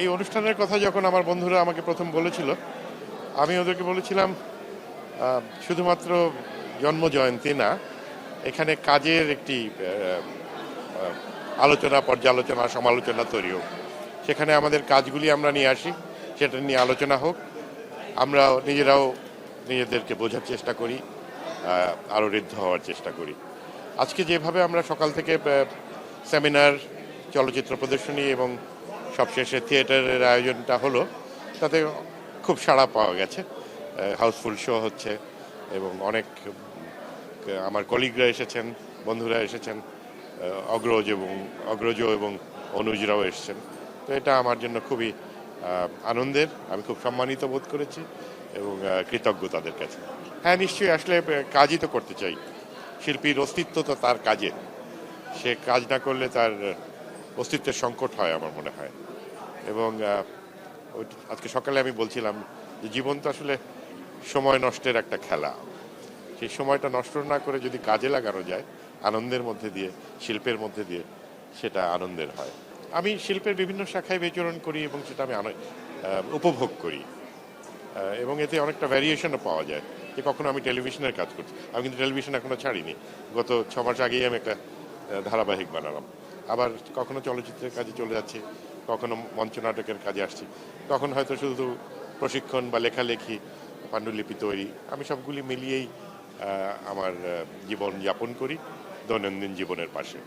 এই অনুষ্ঠানের কথা যখন আমার বন্ধুরা আমাকে প্রথম বলেছিল, আমি ওদেরকে বলেছিলাম শুধুমাত্র জন্ম জয়ন্তী না, এখানে কাজের একটি আলোচনা, পর্যালোচনা, সমালোচনা তৈরি হোক। সেখানে আমাদের কাজগুলি আমরা নিয়ে আসি, সেটা নিয়ে আলোচনা হোক, আমরা নিজেরাও নিজেদেরকে বোঝার চেষ্টা করি, আরও ঋদ্ধ হওয়ার চেষ্টা করি। আজকে যেভাবে আমরা সকাল থেকে সেমিনার, চলচ্চিত্র প্রদর্শনী এবং সবশেষে থিয়েটারের আয়োজনটা হলো, তাতে খুব সাড়া পাওয়া গেছে। হাউসফুল শো হচ্ছে এবং অনেক আমার কলিগরা এসেছেন, বন্ধুরা এসেছেন, অগ্রজ এবং অনুজরাও এসেছেন। তো এটা আমার জন্য খুবই আনন্দের, আমি খুব সম্মানিত বোধ করেছি এবং কৃতজ্ঞ তাদের কাছে। হ্যাঁ, নিশ্চয়ই, আসলে কাজই তো করতে চাই। শিল্পীর অস্তিত্ব তো তার কাজে, সে কাজ না করলে তার অস্তিত্বের সংকট হয় আমার মনে হয়। এবং আজকে সকালে আমি বলছিলাম যে জীবন তো আসলে সময় নষ্টের একটা খেলা। সেই সময়টা নষ্ট না করে যদি কাজে লাগানো যায় আনন্দের মধ্যে দিয়ে, শিল্পের মধ্যে দিয়ে, সেটা আনন্দের হয়। আমি শিল্পের বিভিন্ন শাখায় বিচরণ করি এবং সেটা আমি উপভোগ করি এবং এতে অনেকটা ভ্যারিয়েশনও পাওয়া যায়। যে কখনো আমি টেলিভিশনের কাজ করছি, আমি কিন্তু টেলিভিশন এখনো ছাড়িনি, গত 6 মাস আগেই আমি একটা ধারাবাহিক বানালাম। আবার কখনো চলচ্চিত্রের কাজে চলে যাচ্ছি, কখনো মঞ্চনাটকের কাজে আসছি, তখন হয়তো শুধু প্রশিক্ষণ বা লেখালেখি, পাণ্ডুলিপি তৈরি, আমি সবগুলি মিলিয়েই আমার জীবন যাপন করি দৈনন্দিন জীবনের পাশে।